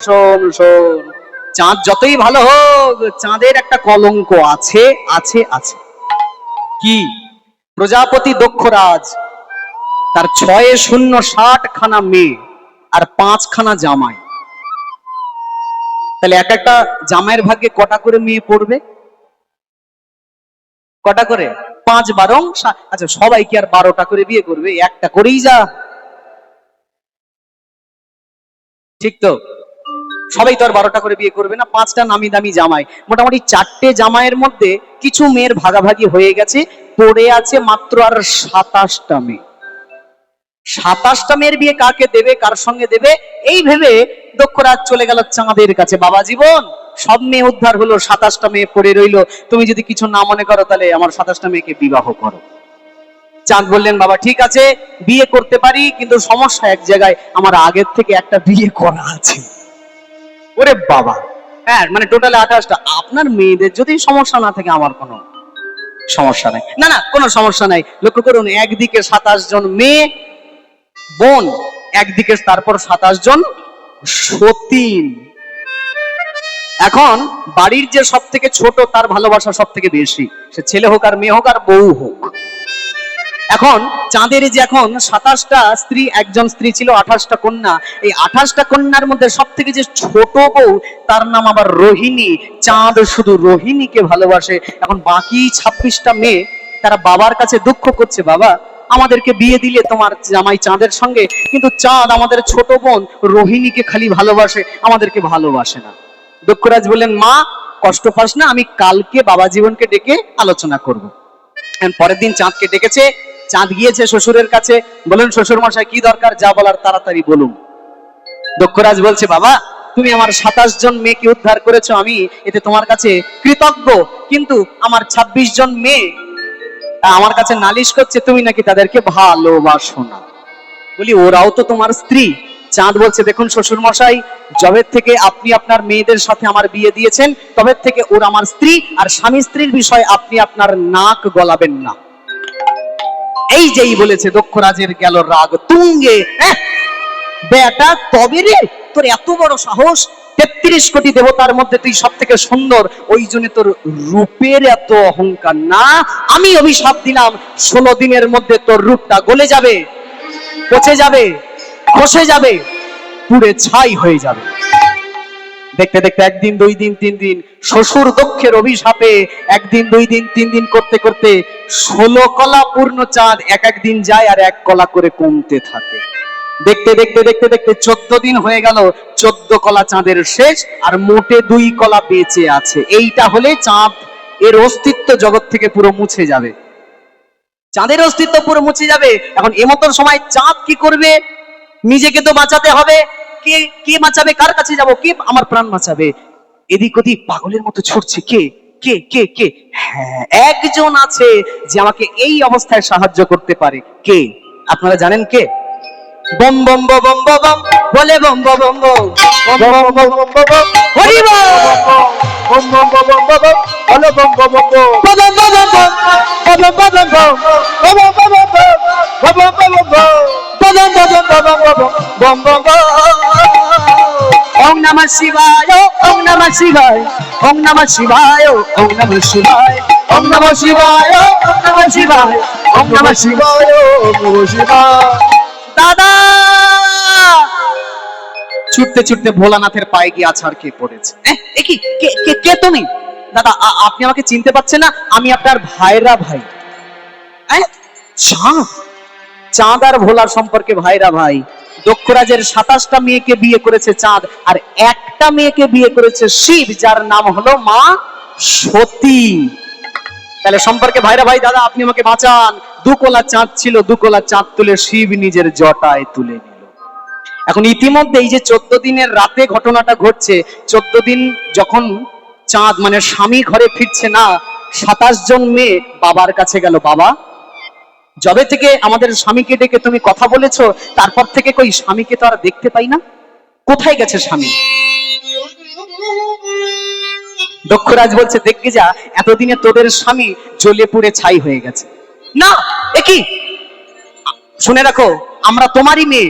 শোন শোন, চাঁদ যতই ভালো হোক, চাঁদের একটা কলঙ্ক আছে আছে আছে। কি? প্রজাপতি দক্ষরাজ, তার 6-0-60 খানা মেয়ে আর 5 খানা জামাই। তাহলে এক একটা জামাইয়ের ভাগ্যে কটা করে মেয়ে পড়বে? কটা করে? 5-12। আচ্ছা, সবাই কি আর 12টা করে বিয়ে করবে? একটা করেই যা, ঠিক তো? সবাই তো আর 12টা করে বিয়ে করবে না। 5টা নামি দামি জামাই, মোটামুটি 4টে জামাইয়ের মধ্যে কিছু মেয়ের ভাগাভাগি হয়ে গেছে, পড়ে আছে মাত্র আর 27টা মেয়ে। 27টা মেয়ের বিয়ে কাকে দেবে, কার সঙ্গে দেবে, এই ভেবে দক্ষরাজ চলে গেল চাঁদের কাছে। বাবা জীবন, সব মেয়ে উদ্ধার হলো, 27টা মেয়ে পড়ে রইলো, তুমি যদি কিছু না মনে করো তাহলে আমার 27টা মেয়েকে বিবাহ করো। চাঁদ বললেন, বাবা ঠিক আছে, বিয়ে করতে পারি, কিন্তু সমস্যা এক জায়গায়, আমার আগের থেকে একটা বিয়ে করা আছে। ওরে বাবা, হ্যাঁ, মানে টোটালে 28টা। আপনার মেয়েদের যদি সমস্যা না থাকে আমার কোনো সমস্যা নাই। না না, কোনো সমস্যা নাই। লক্ষ্য করুন, একদিকে 27 জন মেয়ে বোন, একদিকে তারপর 27 জন সতীন। এখন বাড়ির যে সব থেকে ছোট, তার ভালোবাসা সব থেকে বেশি, সে ছেলে হোক আর মেয়ে হোক আর বউ হোক। এখন চাঁদের যে এখন 27টা স্ত্রী, একজন স্ত্রী ছিল, 28টা কন্যা। এই 28টা কন্যার মধ্যে সব থেকে যে ছোট বউ, তার নাম আবার রোহিণী। চাঁদ শুধু রোহিণীকে ভালোবাসে। এখন বাকি 26টা মেয়ে, তারা বাবার কাছে দুঃখ করছে, বাবা আমাদেরকে বিয়ে দিলে তোমার জামাই চাঁদের সঙ্গে, কিন্তু চাঁদ আমাদের ছোট বোন রোহিণীকে খালি ভালোবাসে, আমাদেরকে ভালোবাসে না। দক্ষরাজ বললেন, মা কষ্ট পাস না, আমি কালকে বাবা জীবনকে ডেকে আলোচনা করব। পরের দিন চাঁদকে ডেকেছে। চাঁদ গিয়েছে শ্বশুরের কাছে, বলেন, শ্বশুর মশাই কি দরকার, যা বলার তাড়াতাড়ি বলুন। দক্ষরাজ বলছে, বাবা তুমি আমার 27 জন মেয়েকে উদ্ধার করেছো, আমি এতে তোমার কাছে কৃতজ্ঞ, কিন্তু আমার 26 জন মেয়ে আমার কাছে নালিশ করছে তুমি নাকি তাদেরকে ভালোবাসো না। বলি, ওরাও তো তোমার স্ত্রী। চাঁদ বলছে, দেখুন শ্বশুর মশাই, যবে থেকে আপনি আপনার মেয়েদের সাথে আমার বিয়ে দিয়েছেন, তবে থেকে ওরা আমার স্ত্রী, আর স্বামী স্ত্রীর বিষয় আপনি আপনার নাক গলাবেন না। এই যেই বলেছে, দক্ষরাজের গেল রাগ তুঙ্গে। বেটা, তবে রে তোর এত বড় সাহস, 33 কোটি দেবতার মধ্যে তুই সব থেকে সুন্দর, ওই জন্য তোর রূপের এত অহংকার না? আমি অভিশাপ দিলাম, 16 দিনের মধ্যে তোর রূপটা গলে যাবে, পচে যাবে, খসে যাবে, পুড়ে ছাই হয়ে যাবে। দেখতে দেখতে 1 দিন 2 দিন 3 দিন, শ্বশুর দক্ষের অভিশাপে 1 দিন 2 দিন 3 দিন করতে করতে 16 কলা পূর্ণ চাঁদ এক এক দিন যায় আর 1 কলা করে কমতে থাকে। দেখতে দেখতে দেখতে দেখতে 14 দিন হয়ে গেল, 14 কলা চাঁদের শেষ, আর মোটে 2 কলা বেঁচে আছে। এইটা হলে চাঁদ এর অস্তিত্ব জগৎ থেকে পুরো মুছে যাবে, চাঁদের অস্তিত্ব পুরো মুছে যাবে। এখন এমতন সময় চাঁদ কি করবে? নিজেকে তো বাঁচাতে হবে। কে কে বাঁচাবে? কার কাছে যাব? কে আমার প্রাণ বাঁচাবে? এদিক ওদিক পাগলের মতো ছুটছে। কে কে কে কে? হ্যাঁ, একজন আছে যে আমাকে এই অবস্থায় সাহায্য করতে পারে। কে? আপনারা জানেন কে? বম বম বম বম বম বলে, বম বম বম বম বম বম বম বম হরি বল, বম বম বম বম বম বলে, বম বম বম বম বম বম বম বম বম বম বম বম বম। ওম নমঃ শিবায়, ওম নমঃ শিবায়, ওম নমঃ শিবায়, ওম নমঃ শিবায়, ওম নমঃ শিবায়, ওম নমঃ শিবায়, ওম নমঃ শিবায়, ওম নমঃ শিবায়। দাদা ছুটতে ছুটতে ভোলানাথের পায়ে গিয়ে আছাড় খেয়ে পড়েছে। কি কে কে কে তুমি? দাদা আপনি আমাকে চিনতে পারছেন না? আমি আপনার ভাইরা ভাই। চাঁদ, চাঁদ আর ভোলার সম্পর্কে ভাইরা ভাই। দক্ষরাজের 27টা মেয়েকে বিয়ে করেছে চাঁদ, আর একটা মেয়েকে বিয়ে করেছে শিব, যার নাম হলো মা সতী। তাহলে সম্পর্কে ভাইরা ভাই। দাদা আপনি আমাকে বাঁচান। 2 কলা চাঁদ ছিল, 2 কলা চাঁদ তুলে শিব নিজের জটায় তুলে নিল। এখন ইতিমধ্যে এই যে 14 দিনের রাতে ঘটনাটা ঘটছে, 14 দিন যখন চাঁদ মানে স্বামী ঘরে ফিরছে না, 27 জন মেয়ে বাবার কাছে গেল। বাবা, যবে থেকে আমাদের স্বামীকে ডেকে তুমি কথা বলেছো, তারপর থেকে কই স্বামীকে তো আর দেখতে পাই না, কোথায় গেছে স্বামী? দক্ষরাজ বলছে, দেখে যা, এতদিনে তোদের স্বামী জ্বলে পুড়ে ছাই হয়ে গেছে। না, এ কি? শুনে রাখো, আমরা তোমারই মেয়ে।